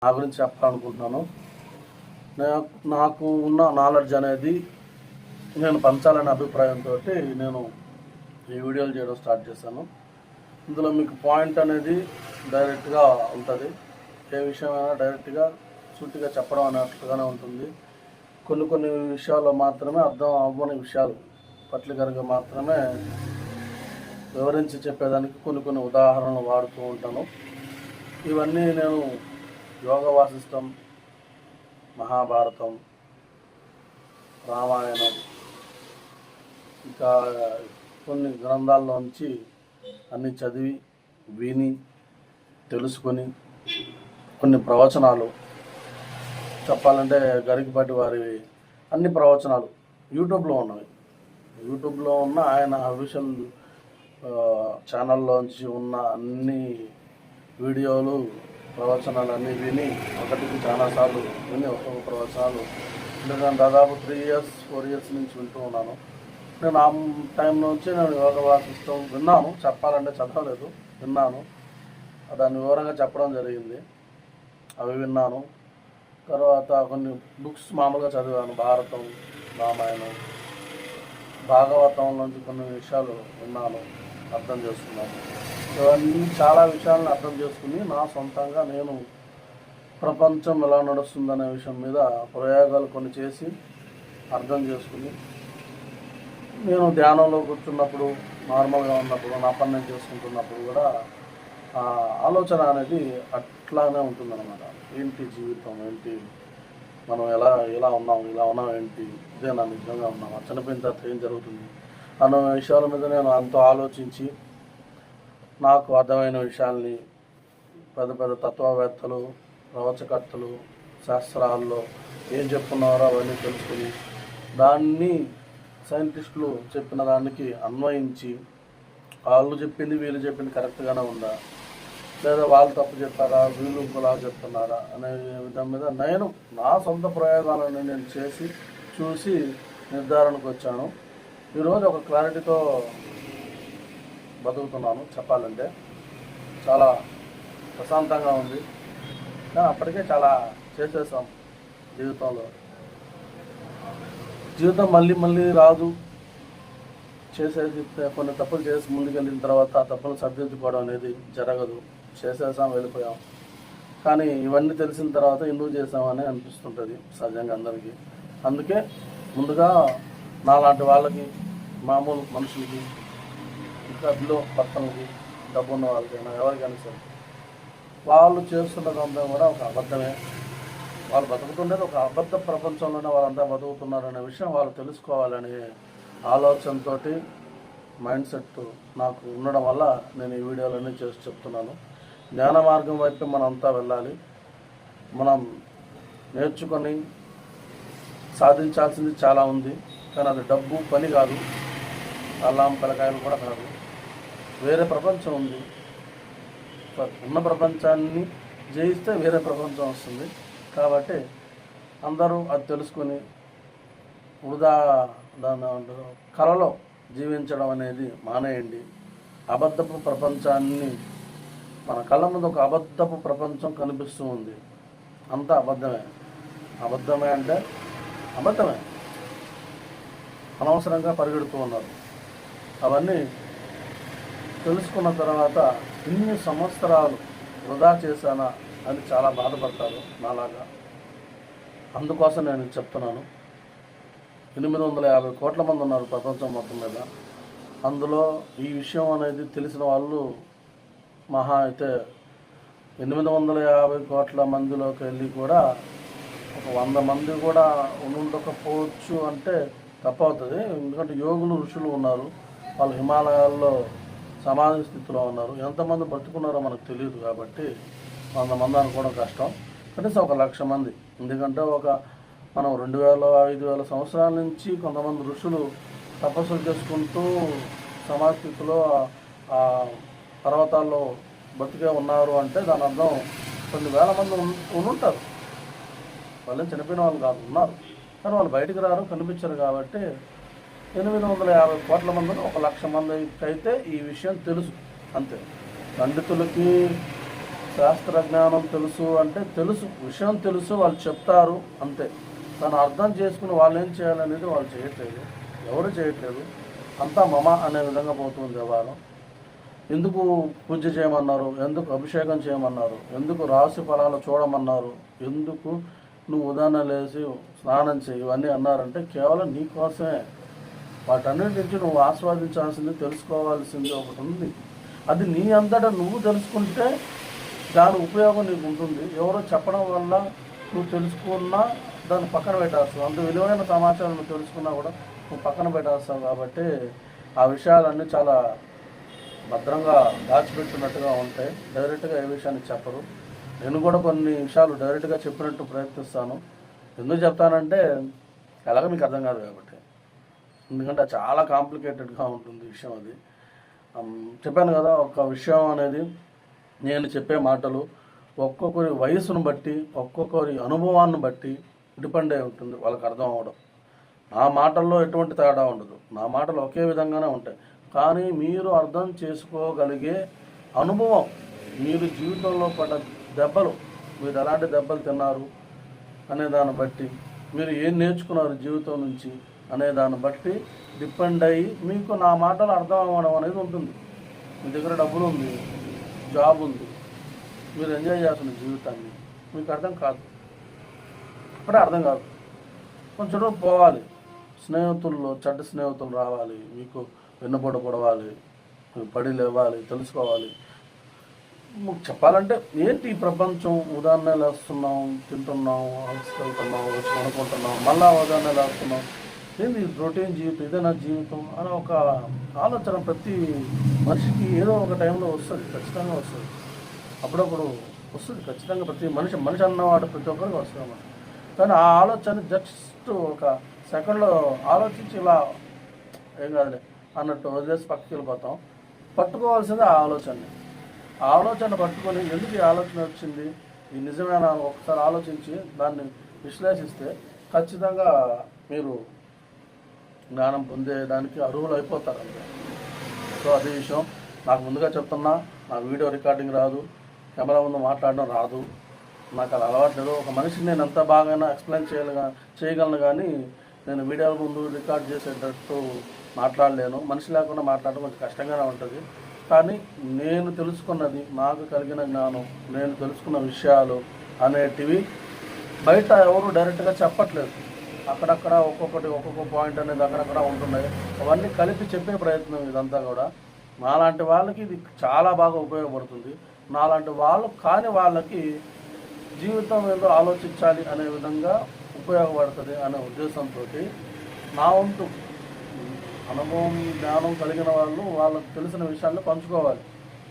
నా గురించి చెప్పాలనుకుంటున్నాను. నాకు ఉన్న నాలెడ్జ్ అనేది నేను పంచాలనే అభిప్రాయంతో నేను ఈ వీడియోలు చేయడం స్టార్ట్ చేశాను. ఇందులో మీకు పాయింట్ అనేది డైరెక్ట్గా ఉంటుంది. ఏ విషయమైనా డైరెక్ట్గా సూటిగా చెప్పడం అనేట్టుగానే ఉంటుంది. కొన్ని విషయాల్లో మాత్రమే అర్థం అవ్వని విషయాలు పర్టికులర్గా మాత్రమే వివరించి చెప్పేదానికి కొన్ని ఉదాహరణలు వాడుతూ ఉంటాను. ఇవన్నీ నేను యోగ వాసిష్టం, మహాభారతం, రామాయణం, ఇంకా కొన్ని గ్రంథాల్లోంచి అన్నీ చదివి విని తెలుసుకొని కొన్ని ప్రవచనాలు చెప్పాలంటే గరికపాటి వారి అన్ని ప్రవచనాలు యూట్యూబ్లో ఉన్నవి. యూట్యూబ్లో ఉన్న ఆయన అఫీషియల్ ఛానల్లోంచి ఉన్న అన్ని వీడియోలు ప్రవచనాలు అన్నీ విని ఒకటికి చాలాసార్లు విని ఒక్కొక్క ప్రవచనాలు నేను దాదాపు 4 ఇయర్స్ నుంచి వింటూ ఉన్నాను. నేను ఆ టైం నుంచి నేను యోగ వాసిష్టం విన్నాను. చెప్పాలంటే చదవలేదు, విన్నాను. దాన్ని వివరంగా చెప్పడం జరిగింది. అవి విన్నాను. తర్వాత కొన్ని బుక్స్ మామూలుగా చదివాను. భారతం, రామాయణం, భాగవతం నుంచి కొన్ని విషయాలు విన్నాను, అర్థం చేసుకున్నాను. ఇవన్నీ చాలా విషయాలను అర్థం చేసుకుని నా సొంతంగా నేను ప్రపంచం ఎలా నడుస్తుందనే విషయం మీద ప్రయోగాలు కొన్ని చేసి అర్థం చేసుకుని నేను ధ్యానంలో కూర్చున్నప్పుడు, నార్మల్గా ఉన్నప్పుడు, నా పని నేను చేసుకుంటున్నప్పుడు కూడా ఆలోచన అనేది అట్లానే ఉంటుందన్నమాట. ఏంటి జీవితం, ఏంటి మనం ఇలా ఉన్నాం ఏంటి, ఇదేనా నిజంగా ఉన్నామా, చనిపోయిన తర్వాత ఏం జరుగుతుంది అన్న విషయాల మీద నేను అంత ఆలోచించి నాకు అర్థమైన విషయాల్ని పెద్ద తత్వవేత్తలు, ప్రవచకర్తలు, శాస్త్రాల్లో ఏం చెప్పున్నారో అవన్నీ తెలుసుకుని దాన్ని సైంటిస్టులు చెప్పిన దానికి అన్వయించి వాళ్ళు చెప్పింది వీళ్ళు చెప్పింది కరెక్ట్గానే ఉందా, లేదా వాళ్ళు తప్పు చెప్పారా, వీళ్ళు ఇంకోలా చెప్తున్నారా అనే విధం మీద నేను నా సొంత ప్రయోగాలను నేను చూసి నిర్ధారణకు వచ్చాను. ఈరోజు ఒక క్లారిటీతో బతుకుతున్నాను. చెప్పాలంటే చాలా ప్రశాంతంగా ఉంది. అప్పటికే చాలా చేసేసాం జీవితంలో. జీవితం మళ్ళీ రాదు. చేసేసి కొన్ని తప్పులు చేసి ముందుకెళ్ళిన తర్వాత ఆ తప్పులు సర్దించుకోవడం అనేది జరగదు. చేసేసాం, వెళ్ళిపోయాం. కానీ ఇవన్నీ తెలిసిన తర్వాత ఎందుకు చేసామని అనిపిస్తుంటుంది సహజంగా అందరికీ. అందుకే ముందుగా నాలాంటి వాళ్ళకి, మామూలు మనుషులకి, ఇంకా బిలో పర్సన్లకి, డబ్బు ఉన్న వాళ్ళకైనా ఎవరికైనా సరే వాళ్ళు చేస్తున్నదంతా కూడా ఒక అబద్ధమే. వాళ్ళు బతుకుతుండేది ఒక అబద్ధ ప్రపంచంలోనే వాళ్ళంతా బతుకుతున్నారనే విషయం వాళ్ళు తెలుసుకోవాలనే ఆలోచనతో మైండ్ సెట్ నాకు ఉండడం వల్ల నేను ఈ వీడియోలన్నీ చేసి చెప్తున్నాను. జ్ఞాన మార్గం వైపు మనంతా వెళ్ళాలి. మనం నేర్చుకొని సాధించాల్సింది చాలా ఉంది. కానీ అది డబ్బు, పని కాదు, అల్లాం పిల్లకాయలు కూడా కాదు. వేరే ప్రపంచం ఉంది. ఉన్న ప్రపంచాన్ని జయిస్తే వేరే ప్రపంచం వస్తుంది. కాబట్టి అందరూ అది తెలుసుకొని వృధా కళలో జీవించడం అనేది మానేయండి. అబద్ధపు ప్రపంచాన్ని మన కళ్ళ ముందు ఒక అబద్ధపు ప్రపంచం కనిపిస్తూ ఉంది. అంతా అబద్ధమే అంటే అబద్ధమే. అనవసరంగా పరిగెడుతూ ఉన్నారు. అవన్నీ తెలుసుకున్న తర్వాత ఇన్ని సంవత్సరాలు వృధా చేశానా అని చాలా బాధపడతారు నాలాగా. అందుకోసం నేను చెప్తున్నాను. 850 కోట్ల మంది ఉన్నారు ప్రపంచం మొత్తం మీద. అందులో ఈ విషయం అనేది తెలిసిన వాళ్ళు మహా అయితే 850 కోట్ల మందిలోకి వెళ్ళి కూడా ఒక 100 మంది కూడా ఉండకపోవచ్చు అంటే తప్పవుతుంది. ఎందుకంటే యోగులు, ఋషులు ఉన్నారు. వాళ్ళు హిమాలయాల్లో సమాధి స్థితిలో ఉన్నారు. ఎంతమంది బతుకున్నారో మనకు తెలియదు. కాబట్టి 100 మంది అనుకోవడం కష్టం. కనీసం 1,00,000 మంది. ఎందుకంటే మనం 2,000-5,000 సంవత్సరాల నుంచి కొంతమంది ఋషులు తపస్సులు చేసుకుంటూ సమాధి స్థితిలో పర్వతాల్లో బతికే ఉన్నారు అంటే దాని అర్థం కొన్ని వేల మంది ఉంటారు. వాళ్ళేం చనిపోయిన వాళ్ళు కాదు, ఉన్నారు. కానీ వాళ్ళు బయటికి రారు, కనిపించరు. కాబట్టి 850 కోట్ల మందిలో 1,00,000 మందికి అయితే ఈ విషయం తెలుసు. అంతే. పండితులకి శాస్త్ర జ్ఞానం తెలుసు అంటే తెలుసు, విషయం తెలుసు, వాళ్ళు చెప్తారు అంతే. దాన్ని అర్థం చేసుకుని వాళ్ళు ఏం చేయాలనేది వాళ్ళు చేయట్లేదు, ఎవరు చేయట్లేదు. అంతా మమ అనే విధంగా పోతుంది వ్యవహారం. ఎందుకు పూజ చేయమన్నారు, ఎందుకు అభిషేకం చేయమన్నారు, ఎందుకు రాశి ఫలాలు చూడమన్నారు, ఎందుకు నువ్వు ఉదాహరణ లేచి స్నానం చేయి ఇవన్నీ అన్నారంటే కేవలం నీ కోసమే. వాటన్నిటి నుంచి నువ్వు ఆస్వాదించాల్సింది, తెలుసుకోవాల్సింది ఒకటి ఉంది. అది నీ అంతటా నువ్వు తెలుసుకుంటే దాని ఉపయోగం నీకు ఉంటుంది. ఎవరో చెప్పడం వల్ల నువ్వు తెలుసుకున్నా దాన్ని పక్కన పెట్టేస్తావు. అంత విలువైన సమాచారం నువ్వు తెలుసుకున్నా కూడా నువ్వు పక్కన పెట్టేస్తావు. కాబట్టి ఆ విషయాలన్నీ చాలా భద్రంగా దాచిపెట్టినట్టుగా ఉంటాయి. డైరెక్ట్గా ఏ విషయాన్ని చెప్పరు. నేను కూడా కొన్ని విషయాలు డైరెక్ట్గా చెప్పినట్టు ప్రయత్నిస్తాను. ఎందుకు చెప్తానంటే ఎలాగ మీకు అర్థం కాదు కాబట్టి. ఎందుకంటే చాలా కాంప్లికేటెడ్గా ఉంటుంది విషయం. అది చెప్పాను కదా, ఒక విషయం అనేది నేను చెప్పే మాటలు ఒక్కొక్కరి వయసును బట్టి, ఒక్కొక్కరి అనుభవాన్ని బట్టి డిపెండ్ అయి ఉంటుంది వాళ్ళకి అర్థం అవ్వడం. నా మాటల్లో ఎటువంటి తేడా ఉండదు, నా మాటలు ఒకే విధంగానే ఉంటాయి. కానీ మీరు అర్థం చేసుకోగలిగే అనుభవం, మీరు జీవితంలో పడ్డ దెబ్బలు, మీరు ఎలాంటి దెబ్బలు తిన్నారు అనే దాన్ని బట్టి, మీరు ఏం నేర్చుకున్నారు జీవితం నుంచి అనే దాన్ని బట్టి డిపెండ్ అయ్యి మీకు నా మాటలు అర్థం అవ్వడం అనేది ఉంటుంది. మీ దగ్గర డబ్బులు ఉంది, జాబ్ ఉంది, మీరు ఎంజాయ్ చేస్తున్న జీవితాన్ని మీకు అర్థం కాదు, అప్పుడే అర్థం కాదు. కొంచెం రోజు పోవాలి, స్నేహితుల్లో చెడ్డ స్నేహితులు రావాలి, మీకు వెన్నుపోట పొడవాలి, పడి లేవాలి, తెలుసుకోవాలి. చెప్పాలంటే ఏంటి ఈ ప్రపంచం, ఉదాహరణలు వేస్తున్నాం, తింటున్నాం, వెళ్తున్నాం, వచ్చి కొనుక్కుంటున్నాం, మళ్ళా ఉదాహరణలు వేస్తున్నాం, ఏంది రొటీన్ జీవితం, ఇదే నా జీవితం అని ఒక ఆలోచన ప్రతి మనిషికి ఏదో ఒక టైంలో వస్తుంది, ఖచ్చితంగా వస్తుంది. అప్పుడప్పుడు వస్తుంది ఖచ్చితంగా, ప్రతి మనిషి అన్నవాడు ప్రతి ఒక్కరికి వస్తుంది అన్నమాట. కానీ ఆ ఆలోచన జస్ట్ ఒక సెకండ్లో ఆలోచించి ఇలా ఏం కాదులే అన్నట్టు వదిలేసి పక్కకి వెళ్ళిపోతాం. పట్టుకోవాల్సింది ఆ ఆలోచనని. ఆ ఆలోచన పట్టుకొని ఎందుకు ఈ ఆలోచన వచ్చింది, ఈ నిజమైన ఒకసారి ఆలోచించి దాన్ని విశ్లేషిస్తే ఖచ్చితంగా మీరు జ్ఞానం పొందేదానికి అర్హులు అయిపోతారు అంతే. సో అదే విషయం నాకు ముందుగా చెప్తున్నా. నాకు వీడియో రికార్డింగ్ రాదు, కెమెరా ముందు మాట్లాడడం రాదు, నాకు అది అలవాట్లేదు. ఒక మనిషిని నేను ఎంత బాగా ఎక్స్ప్లెయిన్ చేయగలను, కానీ నేను వీడియోల ముందు రికార్డ్ చేసేటట్టు మాట్లాడలేను. మనిషి లేకుండా మాట్లాడడం కొంచెం కష్టంగానే ఉంటుంది. కానీ నేను తెలుసుకున్నది, నాకు కలిగిన జ్ఞానం, నేను తెలుసుకున్న విషయాలు అనేటివి బయట ఎవరు డైరెక్ట్గా చెప్పట్లేదు. అక్కడక్కడ ఒక్కొక్క పాయింట్ అనేది అక్కడక్కడ ఉంటున్నాయి. అవన్నీ కలిపి చెప్పే ప్రయత్నం ఇదంతా కూడా. నాలాంటి వాళ్ళకి ఇది చాలా బాగా ఉపయోగపడుతుంది. నాలాంటి వాళ్ళు కాని వాళ్ళకి జీవితం ఏదో ఆలోచించాలి అనే విధంగా ఉపయోగపడుతుంది అనే ఉద్దేశంతో నా వంతు అనుభవం, జ్ఞానం కలిగిన వాళ్ళు వాళ్ళకు తెలిసిన విషయాన్ని పంచుకోవాలి.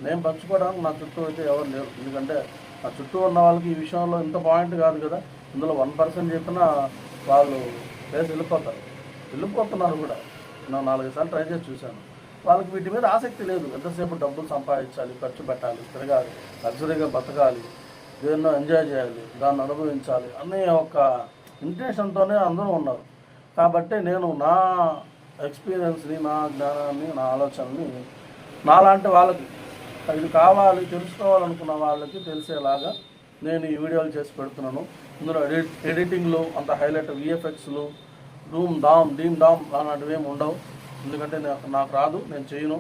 నేను పంచుకోవడానికి నా చుట్టూ అయితే ఎవరు లేరు. ఎందుకంటే నా చుట్టూ ఉన్న వాళ్ళకి ఈ విషయంలో ఇంత పాయింట్ కాదు కదా, ఇందులో 1% చెప్పినా వాళ్ళు వేసి వెళ్ళిపోతున్నారు కూడా. నేను 4 సార్లు ట్రై చేసి చూశాను. వాళ్ళకి వీటి మీద ఆసక్తి లేదు. ఎంతసేపు డబ్బులు సంపాదించాలి, ఖర్చు పెట్టాలి, తిరగాలి, లగ్జరీగా బతకాలి, దేన్నో ఎంజాయ్ చేయాలి, దాన్ని అనుభవించాలి అనే ఒక ఇంటెన్షన్తోనే అందరూ ఉన్నారు. కాబట్టి నేను నా ఎక్స్పీరియన్స్ని, నా జ్ఞానాన్ని, నా ఆలోచనని నాలాంటి వాళ్ళకి ఇది కావాలి, తెలుసుకోవాలనుకున్న వాళ్ళకి తెలిసేలాగా నేను ఈ వీడియోలు చేసి పెడుతున్నాను. ఇందులో ఎడిటింగ్లు అంత హైలైట్ విఎఫ్ఎక్స్లు డీమ్ డామ్ అలాంటివి ఏమి ఉండవు. ఎందుకంటే నాకు రాదు, నేను చేయను.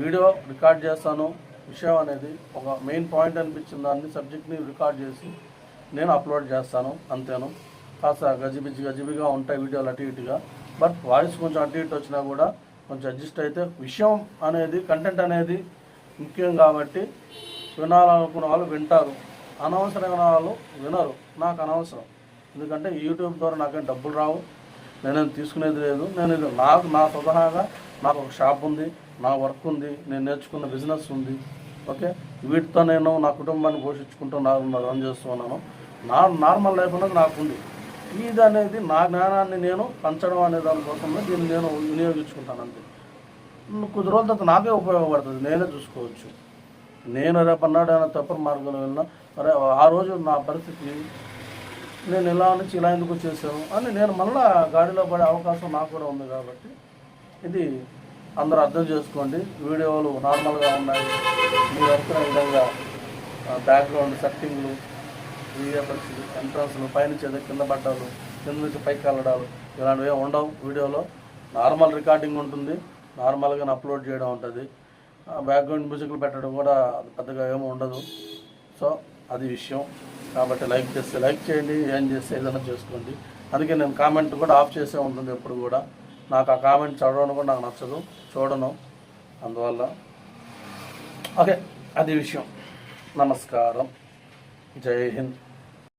వీడియో రికార్డ్ చేస్తాను, విషయం అనేది ఒక మెయిన్ పాయింట్ అనిపించిన దాన్ని సబ్జెక్ట్ని రికార్డ్ చేసి నేను అప్లోడ్ చేస్తాను అంతేను. కాస్త గజిబిజిగా ఉంటాయి వీడియోలు అటు ఇటుగా, బట్ వాయిస్ కొంచెం అటు ఇటు వచ్చినా కూడా కొంచెం అడ్జస్ట్ అయితే విషయం అనేది, కంటెంట్ అనేది ముఖ్యం. కాబట్టి వినాలనుకున్న వాళ్ళు వింటారు, అనవసరమైన వాళ్ళు వినరు. నాకు అనవసరం, ఎందుకంటే యూట్యూబ్ ద్వారా నాకేం డబ్బులు రావు, నేనేం తీసుకునేది లేదు. నేను ఇది నా స్వతహాగా నాకు ఒక షాప్ ఉంది, నా వర్క్ ఉంది, నేను నేర్చుకున్న బిజినెస్ ఉంది. ఓకే, వీటితో నేను నా కుటుంబాన్ని పోషించుకుంటూ రన్ చేస్తున్నాను. నా నార్మల్ లైఫ్ అనేది నాకుంది. ఇది అనేది నా జ్ఞానాన్ని నేను పంచడం అనే దానికోసమే దీన్ని నేను వినియోగించుకుంటాను అంతే. కొద్ది రోజుల తర్వాత నాకే ఉపయోగపడుతుంది, నేనే చూసుకోవచ్చు. నేను రేపన్నాడు ఏమైనా తప్పుడు మార్గంలో వెళ్ళినా, అరే ఆ రోజు నా పరిస్థితి నేను ఇలా నుంచి ఇలా ఎందుకు చేశాను అని నేను మళ్ళీ గాడిలో పడే అవకాశం నాకు కూడా ఉంది. కాబట్టి ఇది అందరూ అర్థం చేసుకోండి. వీడియోలు నార్మల్గా ఉన్నాయి, మీరు అనుకునే విధంగా బ్యాక్గ్రౌండ్ సెట్టింగ్లు, విఎఫ్ఎక్స్, ఎంట్రన్స్లు, పైనుంచి ఏదో కింద పడ్డాలు, కింద నుంచి పైకి వెళ్ళడాలు ఇలాంటివి ఏమి ఉండవు. వీడియోలో నార్మల్ రికార్డింగ్ ఉంటుంది, నార్మల్గా అప్లోడ్ చేయడం ఉంటుంది. బ్యాక్గ్రౌండ్ మ్యూజిక్లు పెట్టడం కూడా పెద్దగా ఏమీ ఉండదు. సో అది విషయం. కాబట్టి లైక్ చేస్తే లైక్ చేయండి, ఏం చేస్తే ఏదైనా చేసుకోండి. అందుకే నేను కామెంట్ కూడా ఆఫ్ చేసే ఉంటుంది ఎప్పుడు కూడా. నాకు ఆ కామెంట్ చదవడం కూడా నాకు నచ్చదు, చూడను. అందువల్ల ఓకే, అది విషయం. నమస్కారం, జై హింద్.